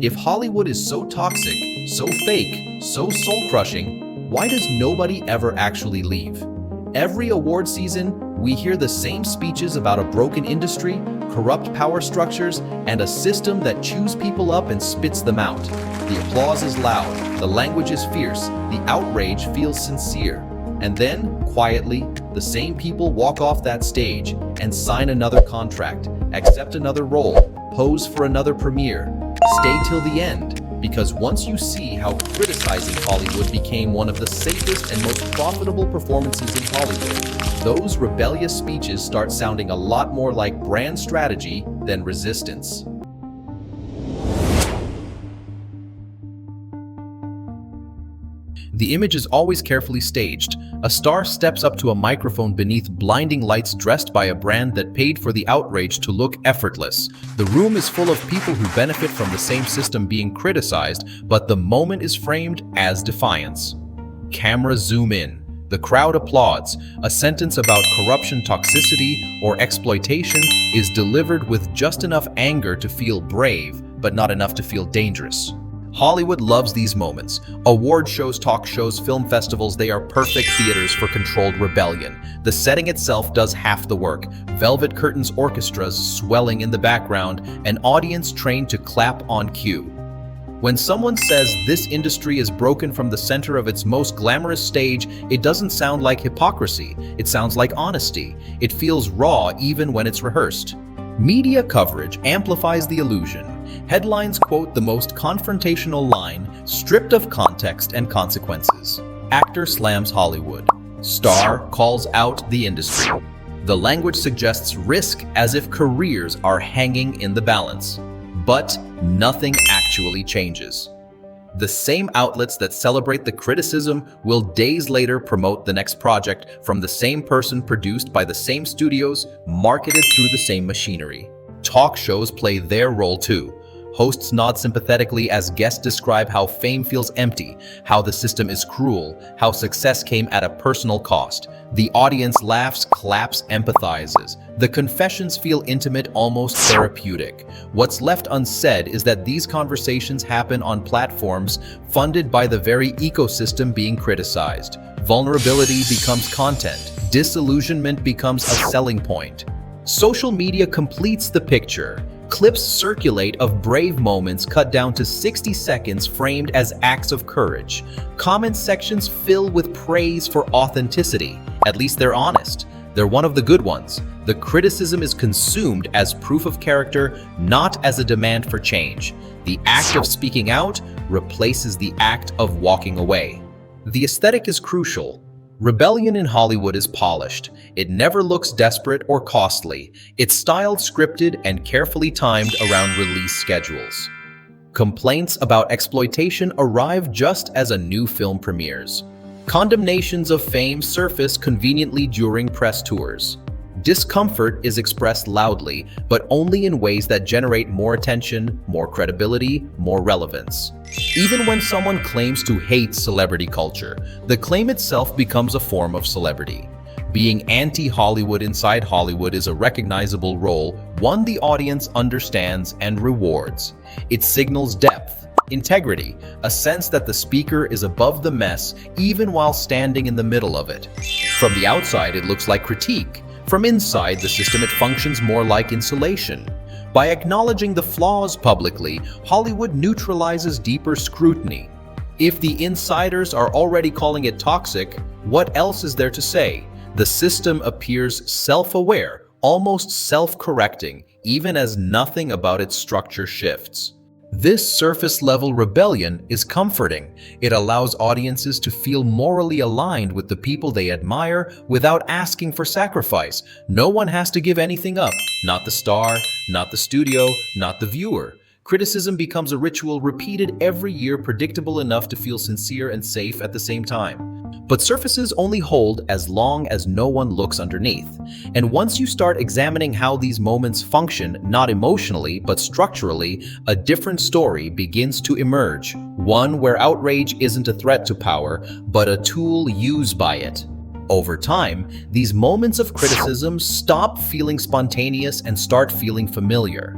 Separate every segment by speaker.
Speaker 1: If Hollywood is so toxic, so fake, so soul-crushing, why does nobody ever actually leave? Every award season, we hear the same speeches about a broken industry, corrupt power structures, and a system that chews people up and spits them out. The applause is loud, the language is fierce, the outrage feels sincere. And then, quietly, the same people walk off that stage and sign another contract, accept another role, pose for another premiere. Stay till the end, because once you see how criticizing Hollywood became one of the safest and most profitable performances in Hollywood, those rebellious speeches start sounding a lot more like brand strategy than resistance. The image is always carefully staged. A star steps up to a microphone beneath blinding lights dressed by a brand that paid for the outrage to look effortless. The room is full of people who benefit from the same system being criticized, but the moment is framed as defiance. Cameras zoom in. The crowd applauds. A sentence about corruption, toxicity, or exploitation is delivered with just enough anger to feel brave, but not enough to feel dangerous. Hollywood loves these moments. Award shows, talk shows, film festivals, they are perfect theaters for controlled rebellion. The setting itself does half the work. Velvet curtains, orchestras swelling in the background, an audience trained to clap on cue. When someone says this industry is broken from the center of its most glamorous stage, it doesn't sound like hypocrisy. It sounds like honesty. It feels raw even when it's rehearsed. Media coverage amplifies the illusion. Headlines quote the most confrontational line, stripped of context and consequences. Actor slams Hollywood. Star calls out the industry. The language suggests risk as if careers are hanging in the balance. But nothing actually changes. The same outlets that celebrate the criticism will days later promote the next project from the same person, produced by the same studios, marketed through the same machinery. Talk shows play their role too. Hosts nod sympathetically as guests describe how fame feels empty, how the system is cruel, how success came at a personal cost. The audience laughs, claps, empathizes. The confessions feel intimate, almost therapeutic. What's left unsaid is that these conversations happen on platforms funded by the very ecosystem being criticized. Vulnerability becomes content. Disillusionment becomes a selling point. Social media completes the picture. Clips circulate of brave moments cut down to 60 seconds framed as acts of courage. Comment sections fill with praise for authenticity. At least they're honest. They're one of the good ones. The criticism is consumed as proof of character, not as a demand for change. The act of speaking out replaces the act of walking away. The aesthetic is crucial. Rebellion in Hollywood is polished. It never looks desperate or costly. It's styled, scripted, and carefully timed around release schedules. Complaints about exploitation arrive just as a new film premieres. Condemnations of fame surface conveniently during press tours. Discomfort is expressed loudly, but only in ways that generate more attention, more credibility, more relevance. Even when someone claims to hate celebrity culture, the claim itself becomes a form of celebrity. Being anti-Hollywood inside Hollywood is a recognizable role, one the audience understands and rewards. It signals depth, integrity, a sense that the speaker is above the mess even while standing in the middle of it. From the outside, it looks like critique. From inside the system, it functions more like insulation. By acknowledging the flaws publicly, Hollywood neutralizes deeper scrutiny. If the insiders are already calling it toxic, what else is there to say? The system appears self-aware, almost self-correcting, even as nothing about its structure shifts. This surface-level rebellion is comforting. It allows audiences to feel morally aligned with the people they admire without asking for sacrifice. No one has to give anything up. Not the star, not the studio, not the viewer. Criticism becomes a ritual repeated every year, predictable enough to feel sincere and safe at the same time. But surfaces only hold as long as no one looks underneath. And once you start examining how these moments function, not emotionally, but structurally, a different story begins to emerge. One where outrage isn't a threat to power, but a tool used by it. Over time, these moments of criticism stop feeling spontaneous and start feeling familiar.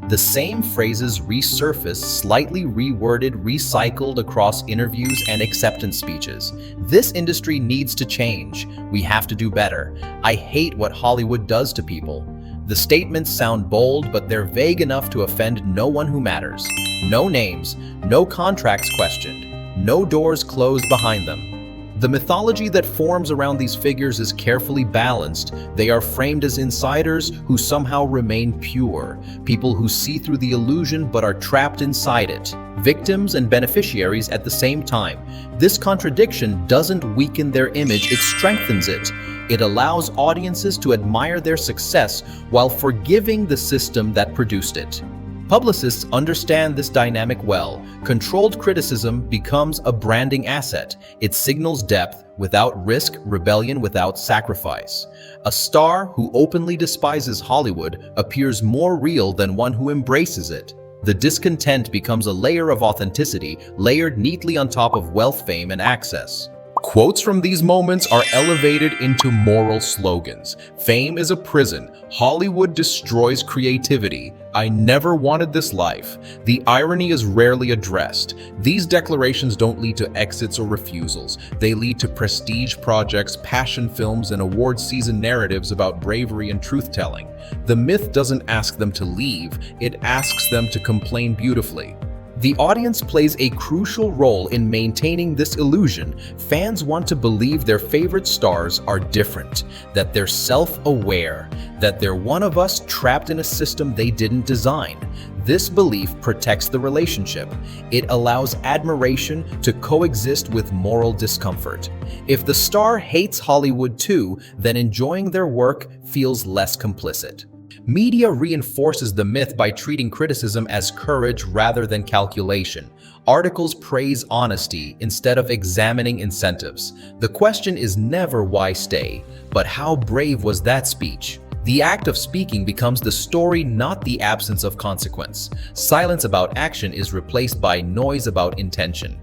Speaker 1: The same phrases resurface, slightly reworded, recycled across interviews and acceptance speeches. This industry needs to change. We have to do better. I hate what Hollywood does to people. The statements sound bold, but they're vague enough to offend no one who matters. No names, no contracts questioned, no doors closed behind them. The mythology that forms around these figures is carefully balanced. They are framed as insiders who somehow remain pure, people who see through the illusion but are trapped inside it, victims and beneficiaries at the same time. This contradiction doesn't weaken their image, it strengthens it. It allows audiences to admire their success while forgiving the system that produced it. Publicists understand this dynamic well. Controlled criticism becomes a branding asset. It signals depth without risk, rebellion without sacrifice. A star who openly despises Hollywood appears more real than one who embraces it. The discontent becomes a layer of authenticity, layered neatly on top of wealth, fame, and access. Quotes from these moments are elevated into moral slogans. Fame is a prison. Hollywood destroys creativity. I never wanted this life. The irony is rarely addressed. These declarations don't lead to exits or refusals. They lead to prestige projects, passion films, and award season narratives about bravery and truth-telling. The myth doesn't ask them to leave. It asks them to complain beautifully. The audience plays a crucial role in maintaining this illusion. Fans want to believe their favorite stars are different, that they're self-aware, that they're one of us trapped in a system they didn't design. This belief protects the relationship. It allows admiration to coexist with moral discomfort. If the star hates Hollywood too, then enjoying their work feels less complicit. Media reinforces the myth by treating criticism as courage rather than calculation. Articles praise honesty instead of examining incentives. The question is never why stay, but how brave was that speech? The act of speaking becomes the story, not the absence of consequence. Silence about action is replaced by noise about intention.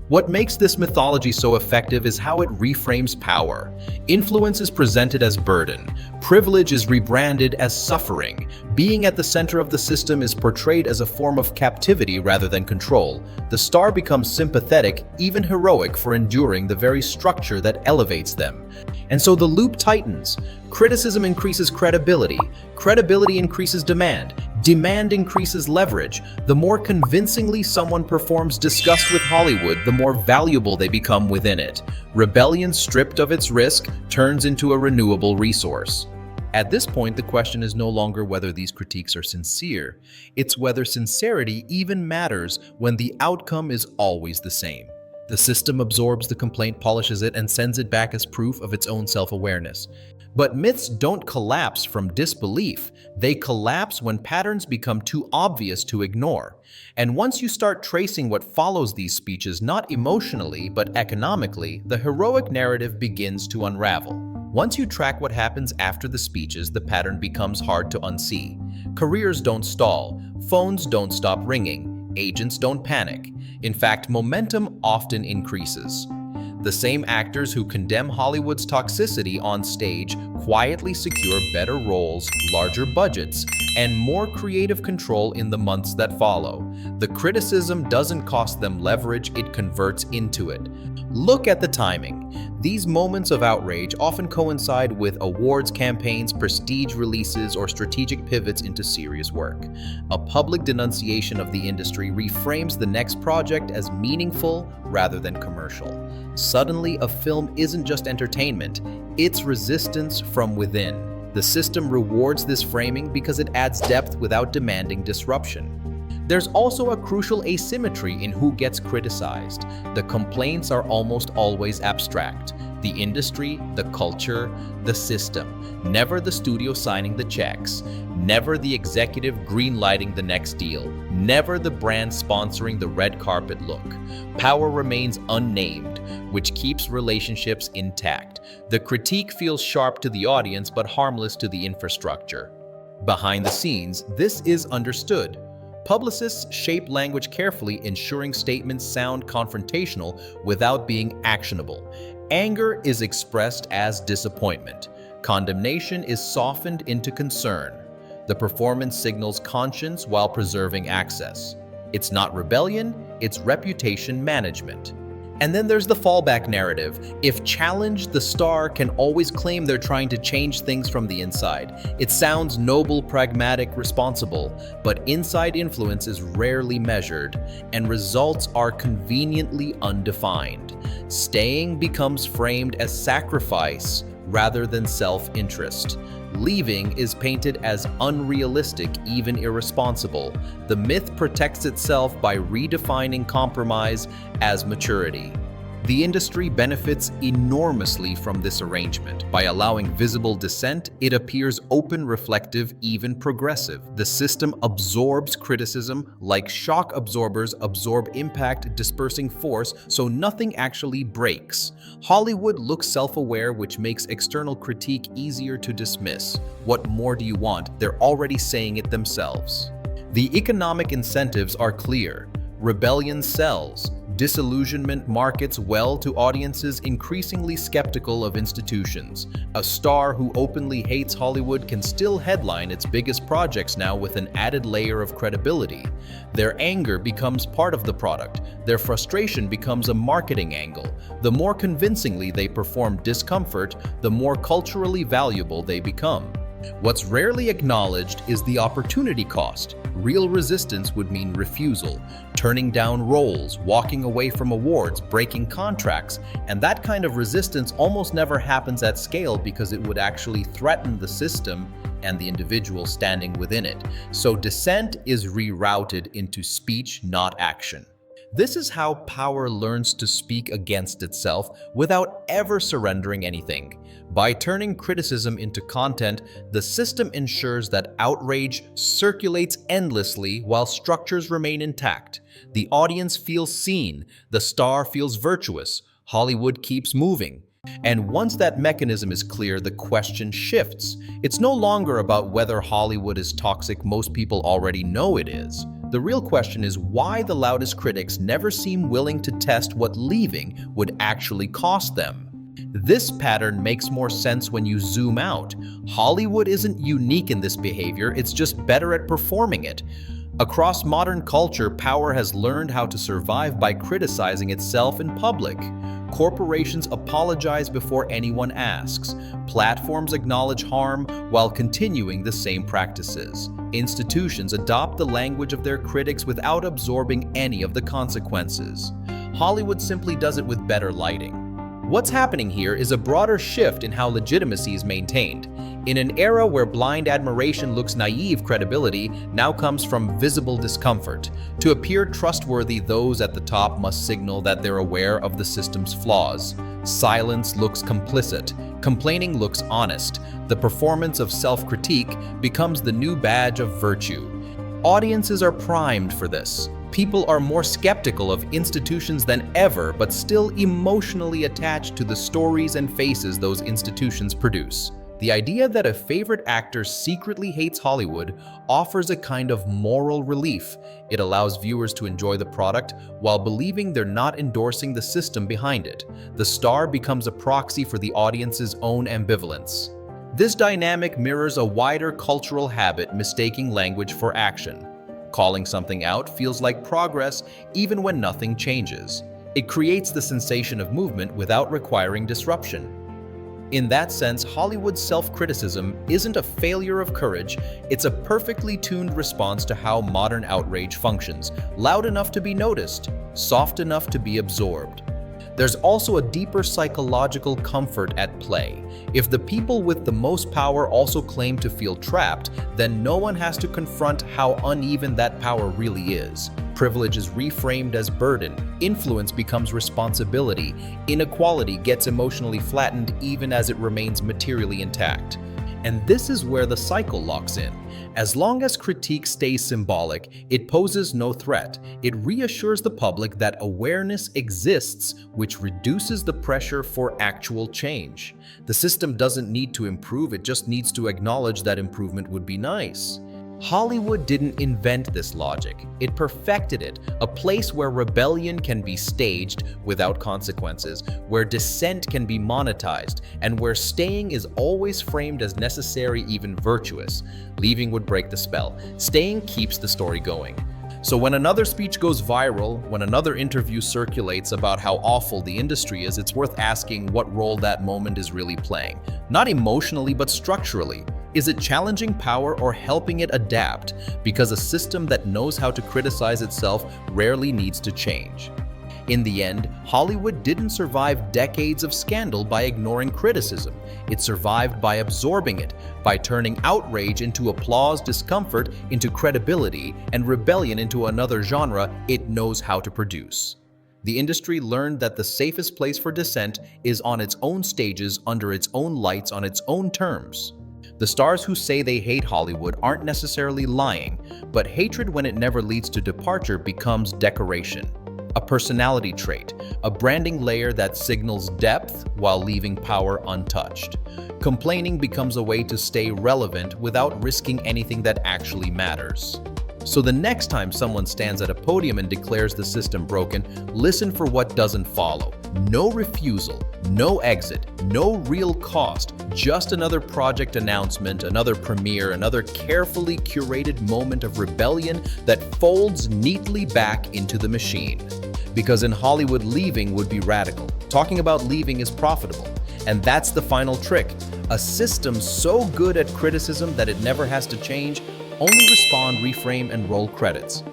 Speaker 1: What makes this mythology so effective is how it reframes power. Influence is presented as burden. Privilege is rebranded as suffering. Being at the center of the system is portrayed as a form of captivity rather than control. The star becomes sympathetic, even heroic, for enduring the very structure that elevates them. And so the loop tightens. Criticism increases credibility. Credibility increases demand. Demand increases leverage. The more convincingly someone performs disgust with Hollywood, the more valuable they become within it. Rebellion stripped of its risk turns into a renewable resource. At this point, the question is no longer whether these critiques are sincere. It's whether sincerity even matters when the outcome is always the same. The system absorbs the complaint, polishes it, and sends it back as proof of its own self-awareness. But myths don't collapse from disbelief. They collapse when patterns become too obvious to ignore. And once you start tracing what follows these speeches, not emotionally, but economically, the heroic narrative begins to unravel. Once you track what happens after the speeches, the pattern becomes hard to unsee. Careers don't stall. Phones don't stop ringing. Agents don't panic. In fact, momentum often increases. The same actors who condemn Hollywood's toxicity on stage quietly secure better roles, larger budgets, and more creative control in the months that follow. The criticism doesn't cost them leverage, it converts into it. Look at the timing. These moments of outrage often coincide with awards campaigns, prestige releases, or strategic pivots into serious work. A public denunciation of the industry reframes the next project as meaningful rather than commercial. Suddenly, a film isn't just entertainment, it's resistance from within. The system rewards this framing because it adds depth without demanding disruption. There's also a crucial asymmetry in who gets criticized. The complaints are almost always abstract. The industry, the culture, the system. Never the studio signing the checks. Never the executive greenlighting the next deal. Never the brand sponsoring the red carpet look. Power remains unnamed, which keeps relationships intact. The critique feels sharp to the audience but harmless to the infrastructure. Behind the scenes, this is understood. Publicists shape language carefully, ensuring statements sound confrontational without being actionable. Anger is expressed as disappointment. Condemnation is softened into concern. The performance signals conscience while preserving access. It's not rebellion, it's reputation management. And then there's the fallback narrative. If challenged, the star can always claim they're trying to change things from the inside. It sounds noble, pragmatic, responsible, but inside influence is rarely measured, and results are conveniently undefined. Staying becomes framed as sacrifice rather than self-interest. Leaving is painted as unrealistic, even irresponsible. The myth protects itself by redefining compromise as maturity. The industry benefits enormously from this arrangement. By allowing visible dissent, it appears open, reflective, even progressive. The system absorbs criticism like shock absorbers absorb impact, dispersing force, so nothing actually breaks. Hollywood looks self-aware, which makes external critique easier to dismiss. What more do you want? They're already saying it themselves. The economic incentives are clear. Rebellion sells. Disillusionment markets well to audiences increasingly skeptical of institutions. A star who openly hates Hollywood can still headline its biggest projects now with an added layer of credibility. Their anger becomes part of the product. Their frustration becomes a marketing angle. The more convincingly they perform discomfort, the more culturally valuable they become. What's rarely acknowledged is the opportunity cost. Real resistance would mean refusal, turning down roles, walking away from awards, breaking contracts, and that kind of resistance almost never happens at scale because it would actually threaten the system and the individual standing within it. So dissent is rerouted into speech, not action. This is how power learns to speak against itself without ever surrendering anything. By turning criticism into content, the system ensures that outrage circulates endlessly while structures remain intact. The audience feels seen, the star feels virtuous, Hollywood keeps moving. And once that mechanism is clear, the question shifts. It's no longer about whether Hollywood is toxic. Most people already know it is. The real question is why the loudest critics never seem willing to test what leaving would actually cost them. This pattern makes more sense when you zoom out. Hollywood isn't unique in this behavior, it's just better at performing it. Across modern culture, power has learned how to survive by criticizing itself in public. Corporations apologize before anyone asks. Platforms acknowledge harm while continuing the same practices. Institutions adopt the language of their critics without absorbing any of the consequences. Hollywood simply does it with better lighting. What's happening here is a broader shift in how legitimacy is maintained. In an era where blind admiration looks naive, credibility now comes from visible discomfort. To appear trustworthy, those at the top must signal that they're aware of the system's flaws. Silence looks complicit. Complaining looks honest. The performance of self-critique becomes the new badge of virtue. Audiences are primed for this. People are more skeptical of institutions than ever, but still emotionally attached to the stories and faces those institutions produce. The idea that a favorite actor secretly hates Hollywood offers a kind of moral relief. It allows viewers to enjoy the product while believing they're not endorsing the system behind it. The star becomes a proxy for the audience's own ambivalence. This dynamic mirrors a wider cultural habit mistaking language for action. Calling something out feels like progress even when nothing changes. It creates the sensation of movement without requiring disruption. In that sense, Hollywood's self-criticism isn't a failure of courage, it's a perfectly tuned response to how modern outrage functions, loud enough to be noticed, soft enough to be absorbed. There's also a deeper psychological comfort at play. If the people with the most power also claim to feel trapped, then no one has to confront how uneven that power really is. Privilege is reframed as burden, influence becomes responsibility, inequality gets emotionally flattened even as it remains materially intact. And this is where the cycle locks in. As long as critique stays symbolic, it poses no threat. It reassures the public that awareness exists, which reduces the pressure for actual change. The system doesn't need to improve, it just needs to acknowledge that improvement would be nice. Hollywood didn't invent this logic, it perfected it, a place where rebellion can be staged without consequences, where dissent can be monetized, and where staying is always framed as necessary, even virtuous. Leaving would break the spell. Staying keeps the story going. So when another speech goes viral, when another interview circulates about how awful the industry is, it's worth asking what role that moment is really playing. Not emotionally, but structurally. Is it challenging power or helping it adapt? Because a system that knows how to criticize itself rarely needs to change. In the end, Hollywood didn't survive decades of scandal by ignoring criticism. It survived by absorbing it, by turning outrage into applause, discomfort into credibility, and rebellion into another genre it knows how to produce. The industry learned that the safest place for dissent is on its own stages, under its own lights, on its own terms. The stars who say they hate Hollywood aren't necessarily lying, but hatred when it never leads to departure becomes decoration. A personality trait, a branding layer that signals depth while leaving power untouched. Complaining becomes a way to stay relevant without risking anything that actually matters. So the next time someone stands at a podium and declares the system broken, listen for what doesn't follow. No refusal, no exit, no real cost, just another project announcement, another premiere, another carefully curated moment of rebellion that folds neatly back into the machine. Because in Hollywood, leaving would be radical. Talking about leaving is profitable. And that's the final trick. A system so good at criticism that it never has to change, only respond, reframe, and roll credits.